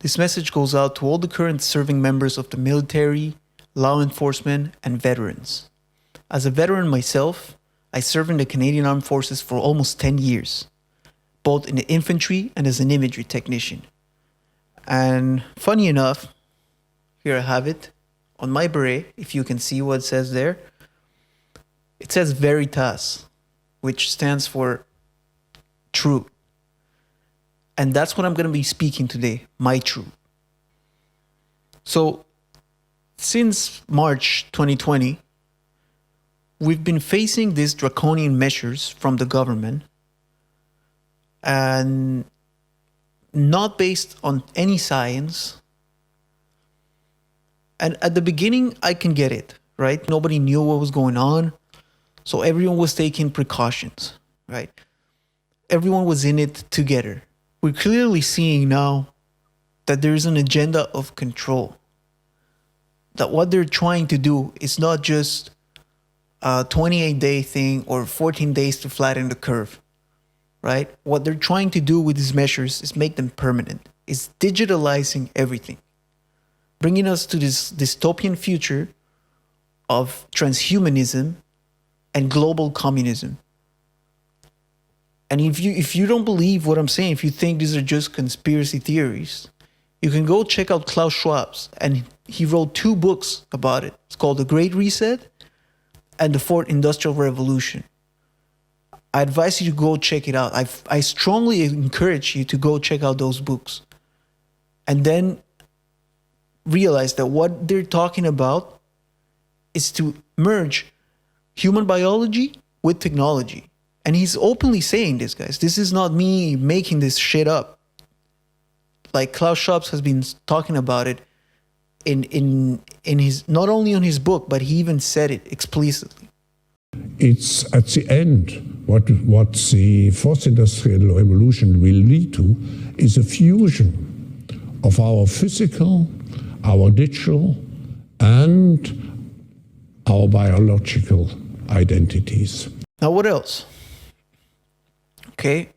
This message goes out to all the current serving members of the military, law enforcement, and veterans. As a veteran myself, I served in the Canadian Armed Forces for almost 10 years, both in the infantry and as an imagery technician. And funny enough, here I have it, on my beret, if you can see what it says there, it says Veritas, which stands for truth. And that's what I'm going to be speaking today, my truth. So, since March 2020, we've been facing these draconian measures from the government and not based on any science. And at the beginning, I can get it, right? Nobody knew what was going on. So everyone was taking precautions, right? Everyone was in it together. We're clearly seeing now that there is an agenda of control. That what they're trying to do is not just a 28-day thing or 14 days to flatten the curve, right? What they're trying to do with these measures is make them permanent. It's digitalizing everything, bringing us to this dystopian future of transhumanism and global communism. And if you don't believe what I'm saying, if you think these are just conspiracy theories, you can go check out Klaus Schwab's, and he wrote 2 books about it. It's called The Great Reset and The Fourth Industrial Revolution. I advise you to go check it out. I strongly encourage you to go check out those books. And then realize that what they're talking about is to merge human biology with technology. And he's openly saying this, guys. This is not me making this shit up. Like Klaus Schwab has been talking about it in his, not only on his book, but he even said it explicitly. It's at the end, what the fourth industrial revolution will lead to is a fusion of our physical, our digital, and our biological identities. Now, what else? Okay,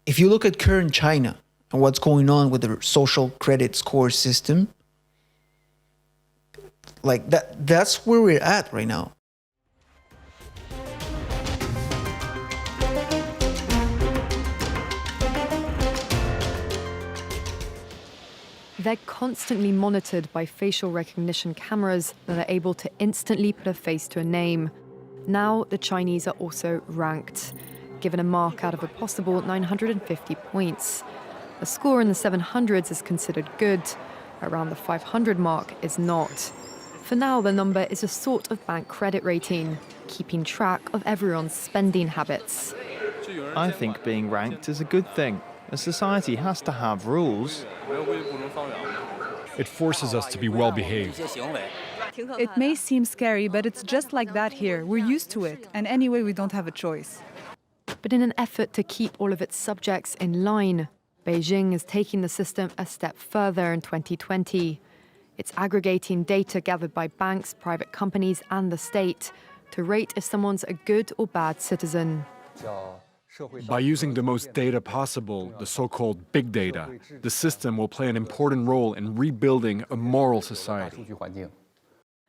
if you look at current China and what's going on with their social credit score system, like that's where we're at right now. They're constantly monitored by facial recognition cameras that are able to instantly put a face to a name. Now, the Chinese are also ranked, given a mark out of a possible 950 points. A score in the 700s is considered good. Around the 500 mark is not. For now, the number is a sort of bank credit rating, keeping track of everyone's spending habits. I think being ranked is a good thing. A society has to have rules. It forces us to be well behaved. It may seem scary, but it's just like that here. We're used to it, and anyway, we don't have a choice. But in an effort to keep all of its subjects in line, Beijing is taking the system a step further in 2020. It's aggregating data gathered by banks, private companies, and the state to rate if someone's a good or bad citizen. By using the most data possible, the so-called big data, the system will play an important role in rebuilding a moral society.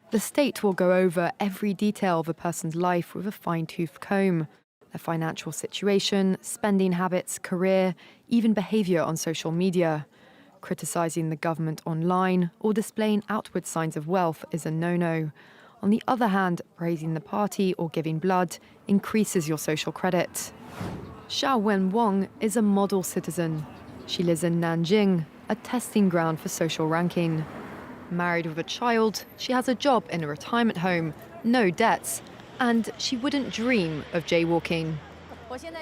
The state will go over every detail of a person's life with a fine-tooth comb. Their financial situation, spending habits, career, even behavior on social media. Criticizing the government online or displaying outward signs of wealth is a no-no. On the other hand, praising the party or giving blood increases your social credit. Xiao Wenwang is a model citizen. She lives in Nanjing, a testing ground for social ranking. Married with a child, she has a job in a retirement home, no debts, and she wouldn't dream of jaywalking.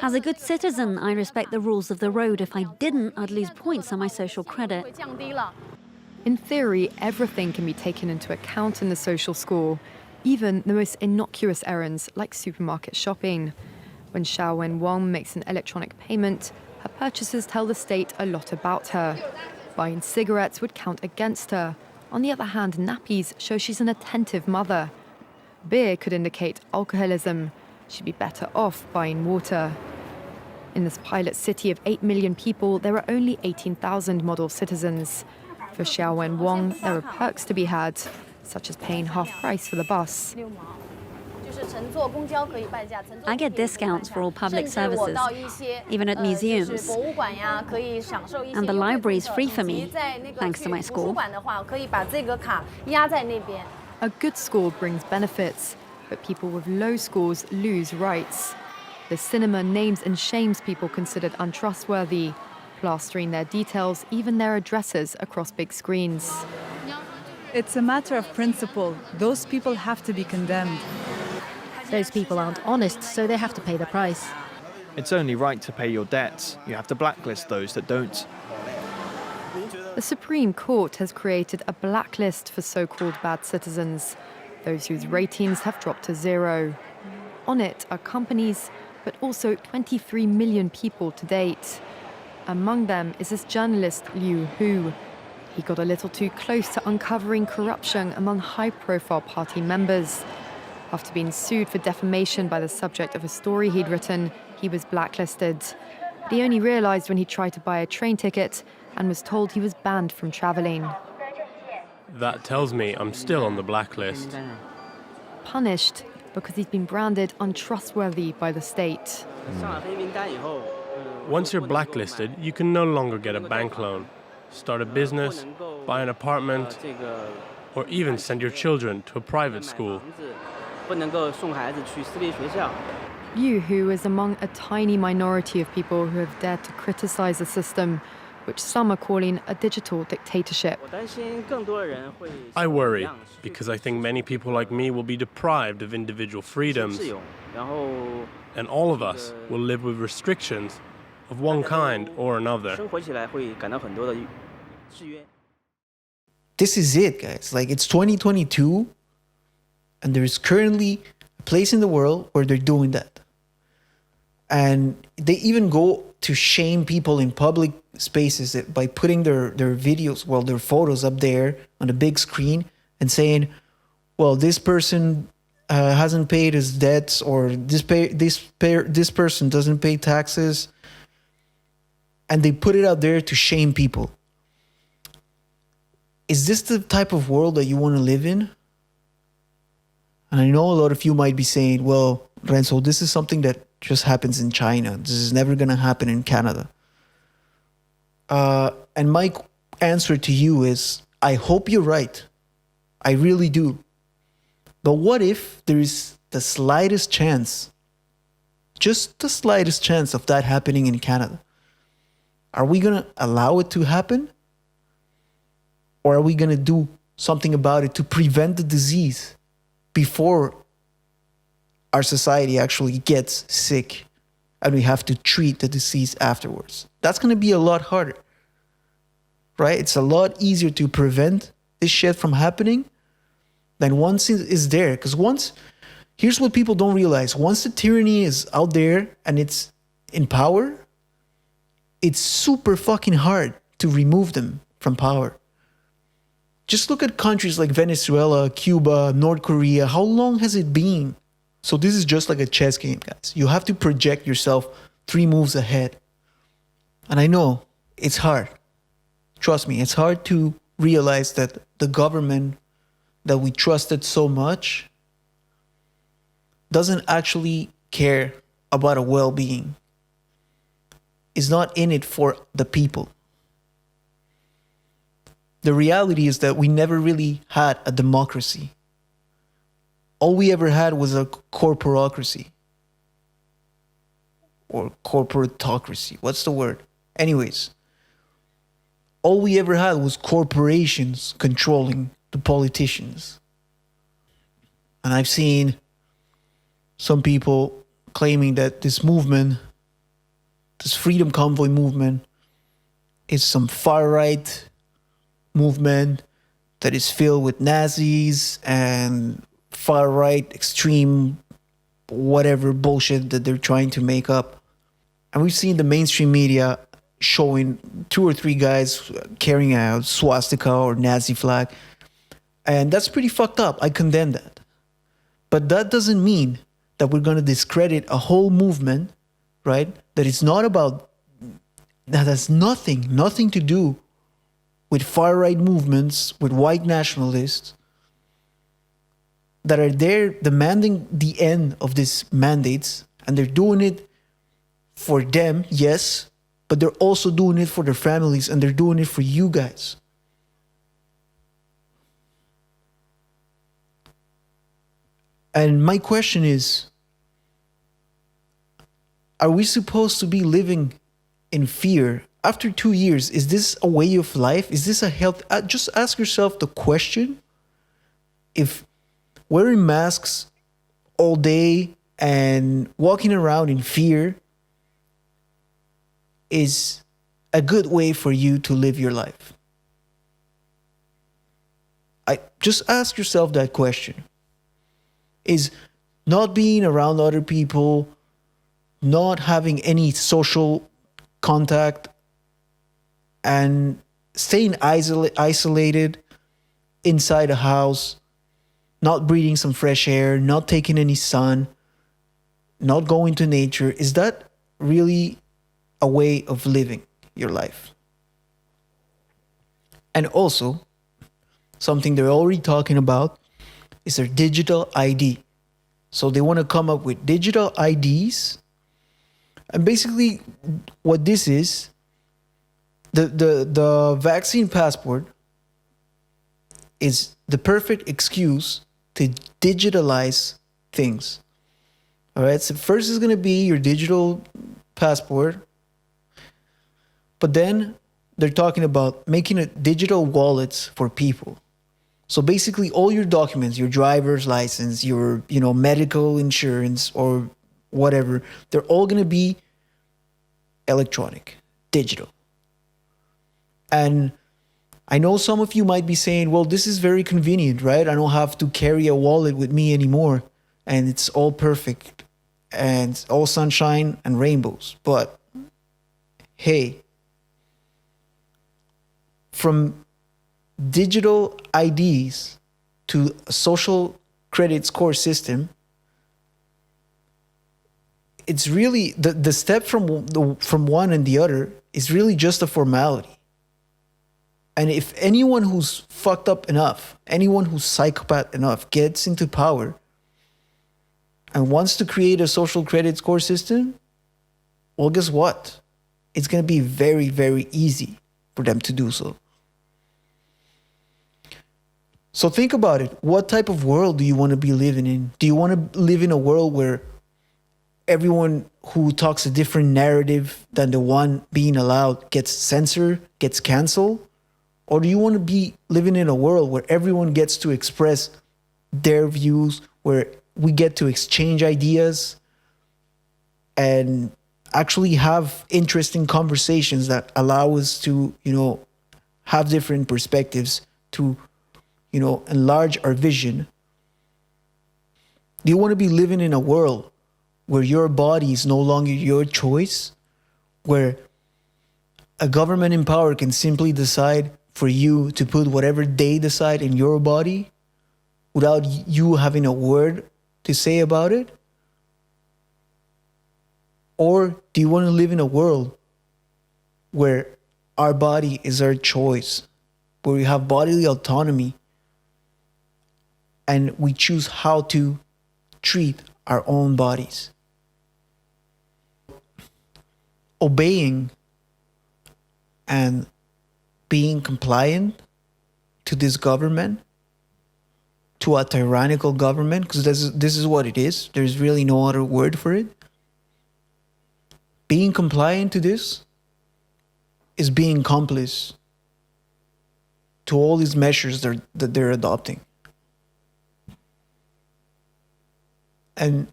As a good citizen, I respect the rules of the road. If I didn't, I'd lose points on my social credit. In theory, everything can be taken into account in the social score, even the most innocuous errands like supermarket shopping. When Xiao Wenwang makes an electronic payment, her purchases tell the state a lot about her. Buying cigarettes would count against her. On the other hand, nappies show she's an attentive mother. Beer could indicate alcoholism. She'd be better off buying water. In this pilot city of 8 million people, there are only 18,000 model citizens. For Xiaowen Wang, there are perks to be had, such as paying half price for the bus. I get discounts for all public services, even at museums. And the library is free for me, thanks to my score. A good score brings benefits, but people with low scores lose rights. The cinema names and shames people considered untrustworthy, plastering their details, even their addresses, across big screens. It's a matter of principle. Those people have to be condemned. Those people aren't honest, so they have to pay the price. It's only right to pay your debts. You have to blacklist those that don't. The Supreme Court has created a blacklist for so-called bad citizens, those whose ratings have dropped to 0. On it are companies, but also 23 million people to date. Among them is this journalist Liu Hu. He got a little too close to uncovering corruption among high-profile party members. After being sued for defamation by the subject of a story he'd written, he was blacklisted. But he only realized when he tried to buy a train ticket and was told he was banned from traveling. That tells me I'm still on the blacklist. Punished because he's been branded untrustworthy by the state. Once you're blacklisted, you can no longer get a bank loan, start a business, buy an apartment, or even send your children to a private school. Liu Hu is among a tiny minority of people who have dared to criticize the system, which some are calling a digital dictatorship. I worry, because I think many people like me will be deprived of individual freedoms, and all of us will live with restrictions of one kind or another. This is it, guys. Like, it's 2022, and there is currently a place in the world where they're doing that. And they even go to shame people in public spaces by putting their videos, their photos up there on the big screen and saying, well, this person hasn't paid his debts, or this person doesn't pay taxes. And they put it out there to shame people. Is this the type of world that you want to live in? And I know a lot of you might be saying, well, Renzo, this is something that just happens in China. This is never going to happen in Canada. And my answer to you is, I hope you're right. I really do. But what if there is the slightest chance, just the slightest chance of that happening in Canada? Are we going to allow it to happen? Or are we going to do something about it to prevent the disease before our society actually gets sick and we have to treat the disease afterwards? That's going to be a lot harder, right? It's a lot easier to prevent this shit from happening than once it's there. Because here's what people don't realize. Once the tyranny is out there and it's in power, it's super fucking hard to remove them from power. Just look at countries like Venezuela, Cuba, North Korea. How long has it been? So this is just like a chess game, guys. You have to project yourself 3 moves ahead. And I know it's hard. Trust me, it's hard to realize that the government that we trusted so much doesn't actually care about our well-being. Is not in it for the people. The reality is that we never really had a democracy. All we ever had was a corporatocracy. Or corporatocracy. What's the word? Anyways, all we ever had was corporations controlling the politicians. And I've seen some people claiming that this movement, this freedom convoy movement, is some far-right movement that is filled with Nazis and far-right extreme whatever bullshit that they're trying to make up. And we've seen the mainstream media showing 2 or 3 guys carrying a swastika or Nazi flag. And that's pretty fucked up. I condemn that. But that doesn't mean that we're going to discredit a whole movement right? That it's not about, that has nothing to do with far-right movements, with white nationalists that are there demanding the end of these mandates, and they're doing it for them, yes, but they're also doing it for their families, and they're doing it for you guys. And my question is, are we supposed to be living in fear after 2 years? Is this a way of life? Is this a health? Just ask yourself the question. If wearing masks all day and walking around in fear is a good way for you to live your life. Just ask yourself that question. Is not being around other people, not having any social contact, and staying isolated inside a house, not breathing some fresh air, not taking any sun, not going to nature, is that really a way of living your life? And also, something they're already talking about is their digital ID. So they want to come up with digital IDs. And basically what this is, the vaccine passport is the perfect excuse to digitalize things. All right, so first is going to be your digital passport, but then they're talking about making it digital wallets for people. So basically all your documents, your driver's license, your medical insurance or whatever, they're all going to be electronic, digital. And I know some of you might be saying, well, this is very convenient, right? I don't have to carry a wallet with me anymore, and it's all perfect and it's all sunshine and rainbows. But hey, from digital IDs to a social credit score system, it's really the step from one and the other is really just a formality. And if anyone who's fucked up enough, anyone who's psychopath enough gets into power and wants to create a social credit score system, well, guess what? It's going to be very, very easy for them to do so. So think about it. What type of world do you want to be living in? Do you want to live in a world where everyone who talks a different narrative than the one being allowed gets censored, gets canceled? Or do you want to be living in a world where everyone gets to express their views, where we get to exchange ideas and actually have interesting conversations that allow us to, have different perspectives, to enlarge our vision? Do you want to be living in a world where your body is no longer your choice, where a government in power can simply decide for you to put whatever they decide in your body without you having a word to say about it? Or do you want to live in a world where our body is our choice, where we have bodily autonomy, and we choose how to treat our own bodies? Obeying and being compliant to this government, to a tyrannical government, because this is what it is. There's really no other word for it. Being compliant to this is being accomplice to all these measures that they're adopting. And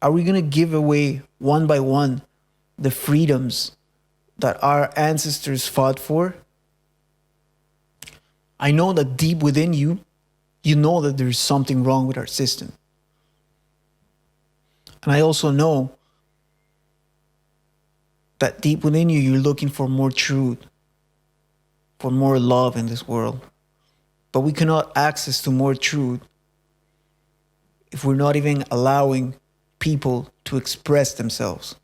are we going to give away one by one the freedoms that our ancestors fought for? I know that deep within you, you know that there's something wrong with our system. And I also know that deep within you, you're looking for more truth, for more love in this world. But we cannot access to more truth if we're not even allowing people to express themselves.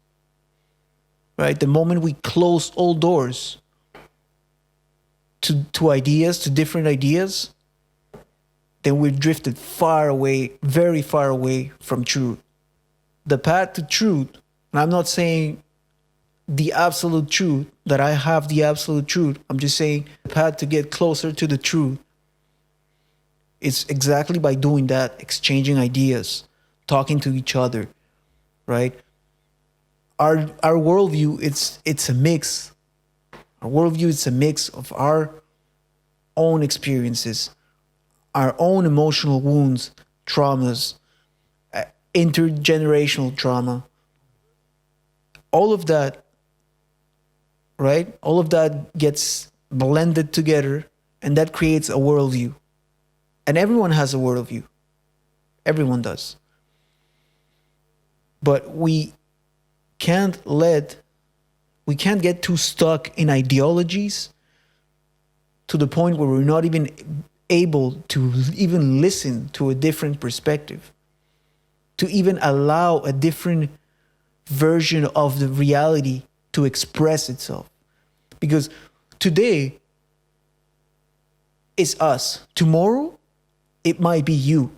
right? The moment we close all doors to ideas, to different ideas, then we've drifted far away, very far away from truth. The path to truth, and I'm not saying the absolute truth, that I have the absolute truth. I'm just saying the path to get closer to the truth is exactly by doing that, exchanging ideas, talking to each other, right? Our worldview, it's a mix. Our worldview is a mix of our own experiences, our own emotional wounds, traumas, intergenerational trauma. All of that, right? All of that gets blended together, and that creates a worldview. And everyone has a worldview. Everyone does. But we can't get too stuck in ideologies to the point where we're not even able to even listen to a different perspective, to even allow a different version of the reality to express itself. Because today is us. Tomorrow, it might be you.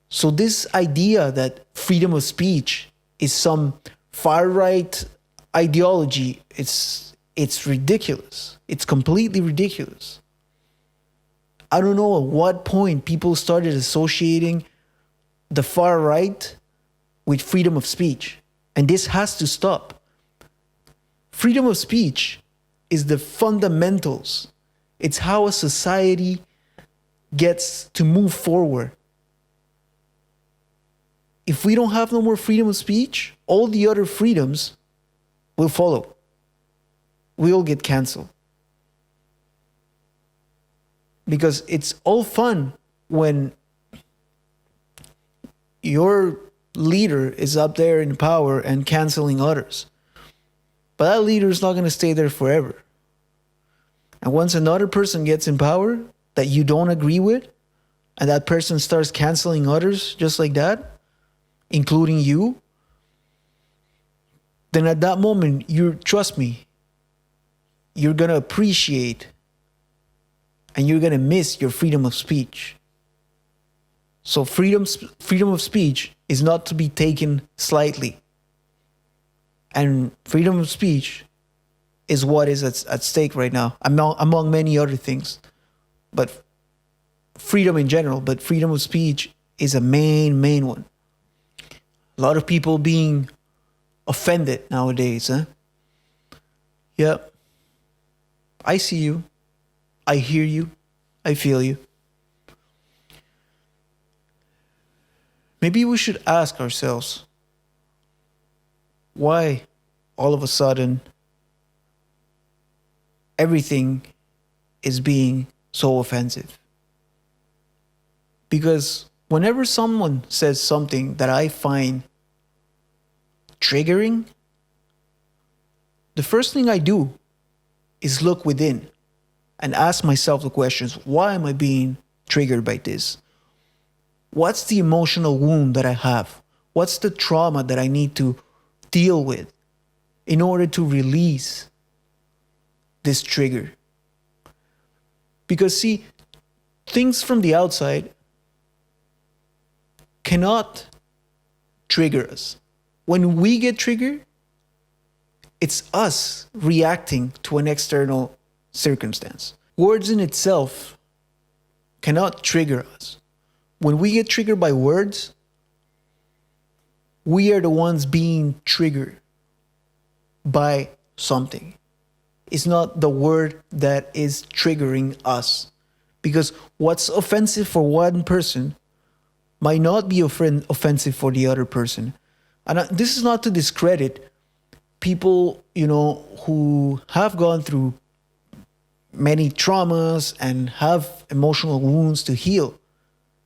So this idea that freedom of speech is some far-right ideology, it's ridiculous. It's completely ridiculous. I don't know at what point people started associating the far right with freedom of speech. And this has to stop. Freedom of speech is the fundamentals. It's how a society gets to move forward. If we don't have no more freedom of speech, all the other freedoms will follow. We'll get canceled. Because it's all fun when your leader is up there in power and canceling others. But that leader is not going to stay there forever. And once another person gets in power that you don't agree with, and that person starts canceling others just like that, including you, then at that moment, trust me, you're going to appreciate and you're going to miss your freedom of speech. So freedom of speech is not to be taken slightly. And freedom of speech is what is at stake right now, among many other things. But freedom in general, but freedom of speech is a main one. A lot of people being offended nowadays, huh? Yeah. I see you. I hear you. I feel you. Maybe we should ask ourselves, why all of a sudden everything is being so offensive? Because whenever someone says something that I find triggering, the first thing I do is look within and ask myself the questions, why am I being triggered by this? What's the emotional wound that I have? What's the trauma that I need to deal with in order to release this trigger? Because see, things from the outside cannot trigger us. When we get triggered, it's us reacting to an external circumstance. Words in itself cannot trigger us. When we get triggered by words, we are the ones being triggered by something. It's not the word that is triggering us. Because what's offensive for one person might not be offensive for the other person. And this is not to discredit people, who have gone through many traumas and have emotional wounds to heal.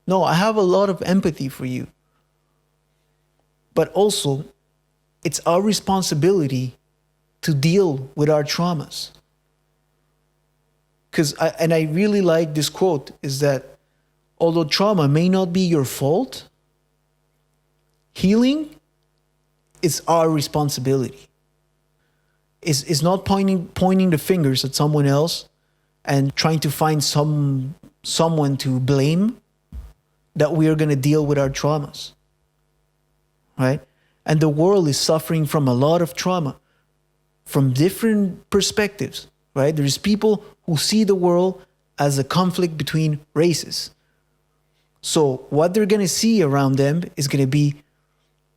No, I have a lot of empathy for you. But also, it's our responsibility to deal with our traumas. And I really like this quote, is that although trauma may not be your fault, healing is our responsibility. is not pointing the fingers at someone else and trying to find someone to blame, that we are going to deal with our traumas, right? And the world is suffering from a lot of trauma from different perspectives, right? There's people who see the world as a conflict between races. So what they're going to see around them is going to be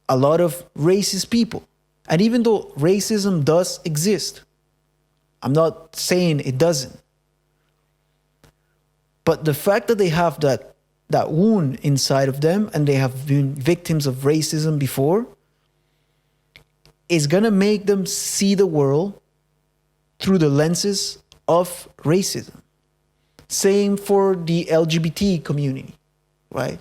a lot of racist people. And even though racism does exist, I'm not saying it doesn't. But the fact that they have that wound inside of them and they have been victims of racism before is going to make them see the world through the lenses of racism. Same for the LGBT community, right?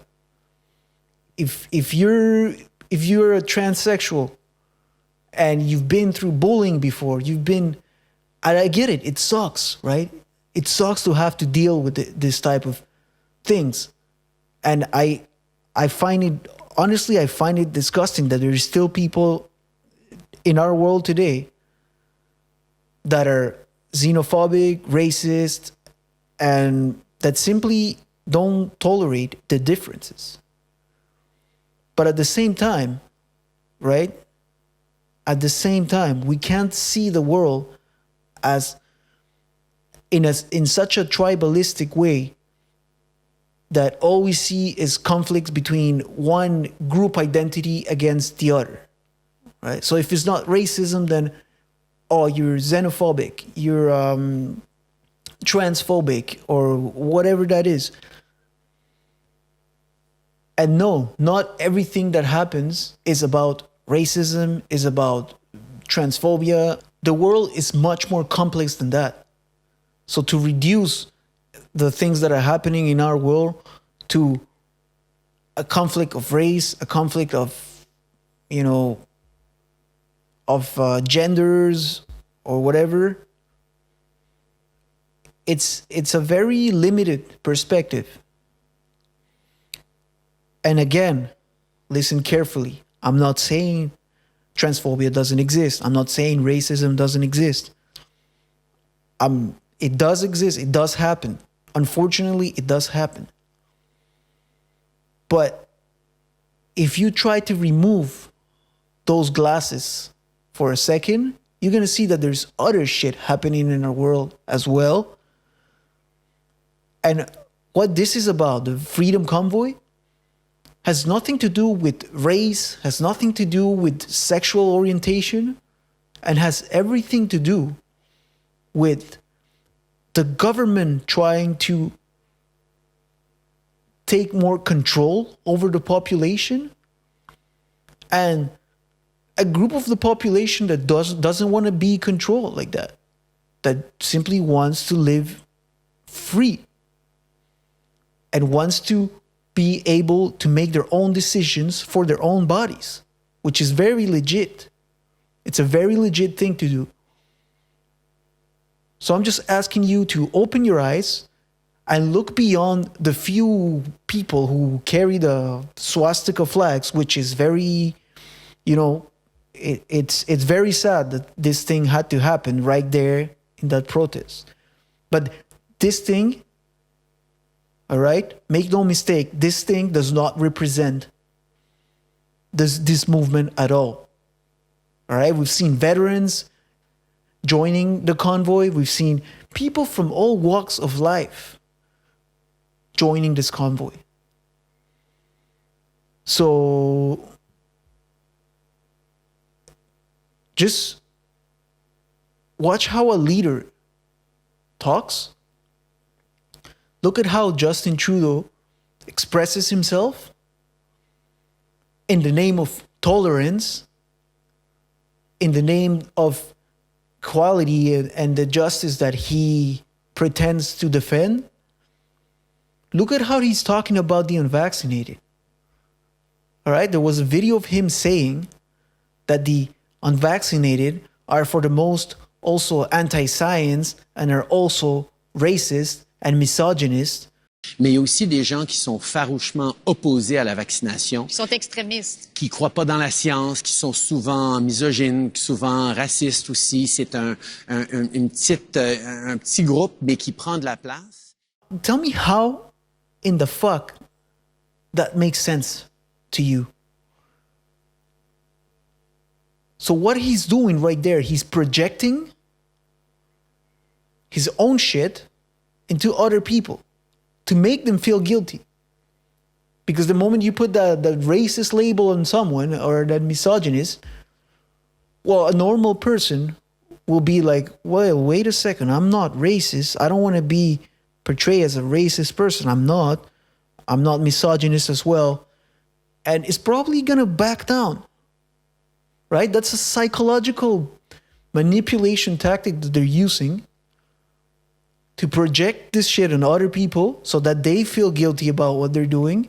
If you're a transsexual and you've been through bullying before, I get it, it sucks, right? It sucks to have to deal with this type of things. And I find it disgusting that there is still people in our world today that are xenophobic, racist, and that simply don't tolerate the differences. But at the same time, right? At the same time, we can't see the world as in such a tribalistic way that all we see is conflicts between one group identity against the other, right? So if it's not racism, then, oh, you're xenophobic, you're transphobic, or whatever that is. And no, not everything that happens is about racism, is about transphobia. The world is much more complex than that. So to reduce the things that are happening in our world to a conflict of race, a conflict of, genders or whatever, it's a very limited perspective. And again, listen carefully. I'm not saying transphobia doesn't exist. I'm not saying racism doesn't exist. It does exist. It does happen. Unfortunately, it does happen. But if you try to remove those glasses for a second, you're going to see that there's other shit happening in our world as well. And what this is about, the Freedom Convoy, has nothing to do with race, has nothing to do with sexual orientation, and has everything to do with the government trying to take more control over the population, and a group of the population that doesn't want to be controlled like that, that simply wants to live free and wants to be able to make their own decisions for their own bodies, which is very legit. It's a very legit thing to do. So I'm just asking you to open your eyes and look beyond the few people who carry the swastika flags, which is very, it's very sad that this thing had to happen right there in that protest. But this thing, all right, make no mistake, this thing does not represent this movement at all. All right, we've seen veterans joining the convoy. We've seen people from all walks of life joining this convoy. So just watch how a leader talks. Look at how Justin Trudeau expresses himself in the name of tolerance, in the name of equality and the justice that he pretends to defend. Look at how he's talking about the unvaccinated. All right, there was a video of him saying that the unvaccinated are for the most also anti-science and are also racist and misogynist. Mais il y a aussi des gens qui sont farouchement opposés à la vaccination. Qui sont extrémistes. Qui croient pas dans la science, qui sont souvent misogynes, souvent racistes aussi. C'est un petit groupe, mais qui prend de la place. Tell me how in the fuck that makes sense to you. So what he's doing right there, he's projecting his own shit into other people to make them feel guilty. Because the moment you put the racist label on someone or that misogynist, well, a normal person will be like, well, wait a second, I'm not racist. I don't want to be portrayed as a racist person. I'm not misogynist as well. And it's probably going to back down, right? That's a psychological manipulation tactic that they're using to project this shit on other people so that they feel guilty about what they're doing.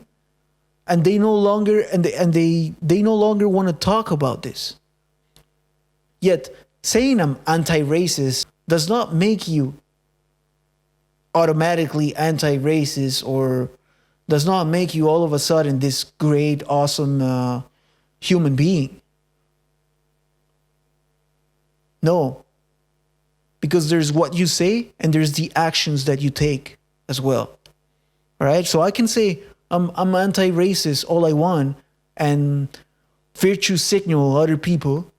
And they no longer they no longer want to talk about this. Yet saying I'm anti-racist does not make you automatically anti-racist or does not make you all of a sudden this great, awesome human being. No. Because there's what you say and there's the actions that you take as well. All right? So I can say I'm anti-racist all I want and virtue signal other people.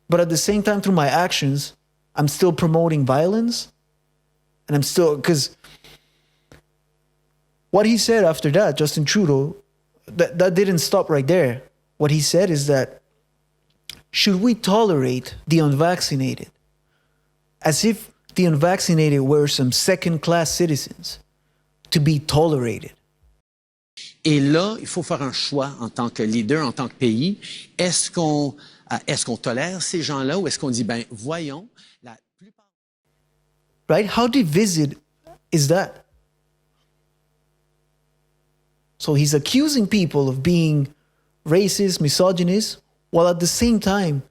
But at the same time, through my actions, I'm still promoting violence. And I'm still, because what he said after that, Justin Trudeau, that didn't stop right there. What he said is that, should we tolerate the unvaccinated? As if the unvaccinated were some second-class citizens to be tolerated. Et là, il faut faire un choix en tant que leader, en tant que pays. Est-ce qu'on tolère ces gens-là ou est-ce qu'on dit, ben, voyons, la plupart... Right? How divisive is that? So he's accusing people of being racist, misogynist, while at the same time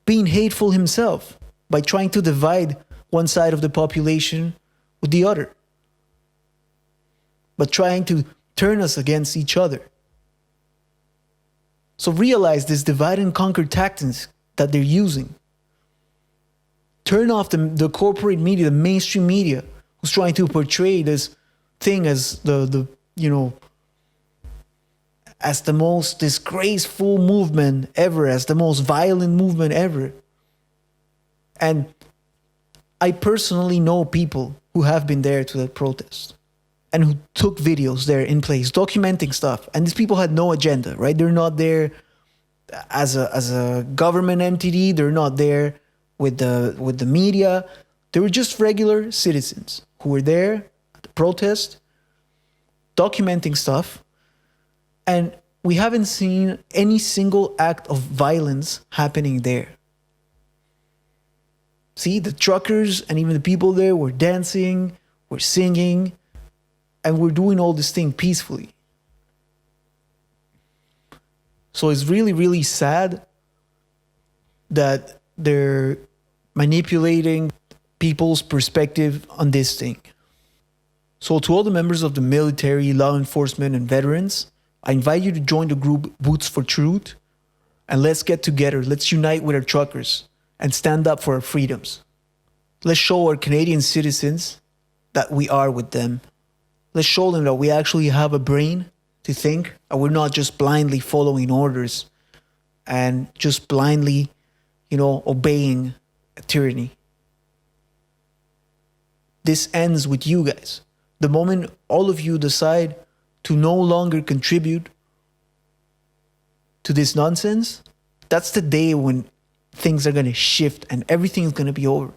being hateful himself by trying to divide one side of the population with the other, but trying to turn us against each other. So realize this divide and conquer tactics that they're using. Turn off the corporate media, the mainstream media, who's trying to portray this thing as the as the most disgraceful movement ever, as the most violent movement ever. And I personally know people who have been there to that protest and who took videos there in place, documenting stuff. And these people had no agenda, right? They're not there as a government entity. They're not there with the media. They were just regular citizens who were there at the protest, documenting stuff. And we haven't seen any single act of violence happening there. See, the truckers and even the people there were dancing, were singing, and we're doing all this thing peacefully. So it's really, really sad that they're manipulating people's perspective on this thing. So to all the members of the military, law enforcement, and veterans, I invite you to join the group Boots for Truth, and let's get together. Let's unite with our truckers and stand up for our freedoms. Let's show our Canadian citizens that we are with them. Let's show them that we actually have a brain to think, and we're not just blindly following orders and just blindly, obeying a tyranny. This ends with you guys. The moment all of you decide to no longer contribute to this nonsense, that's the day when things are going to shift and everything is going to be over.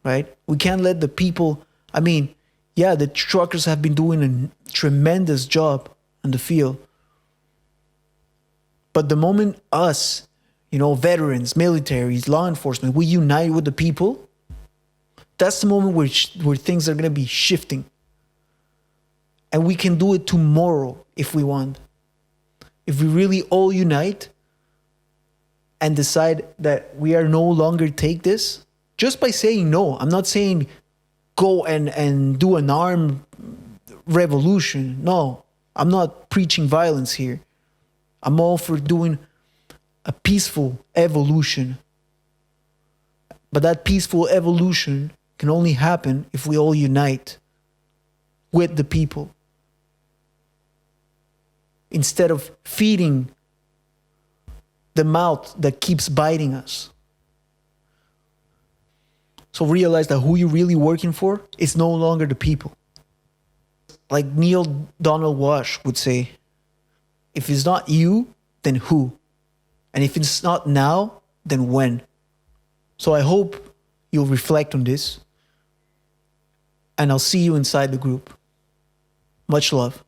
Right? We can't let the people, the truckers have been doing a tremendous job in the field. But the moment us, veterans, militaries, law enforcement, we unite with the people, that's the moment where things are going to be shifting. And we can do it tomorrow if we want. If we really all unite and decide that we are no longer take this, just by saying no. I'm not saying go and do an armed revolution. No, I'm not preaching violence here. I'm all for doing a peaceful evolution. But that peaceful evolution can only happen if we all unite with the people. Instead of feeding the mouth that keeps biting us. So realize that who you're really working for is no longer the people. Like Neil Donald Walsh would say, if it's not you, then who? And if it's not now, then when? So I hope you'll reflect on this, and I'll see you inside the group. Much love.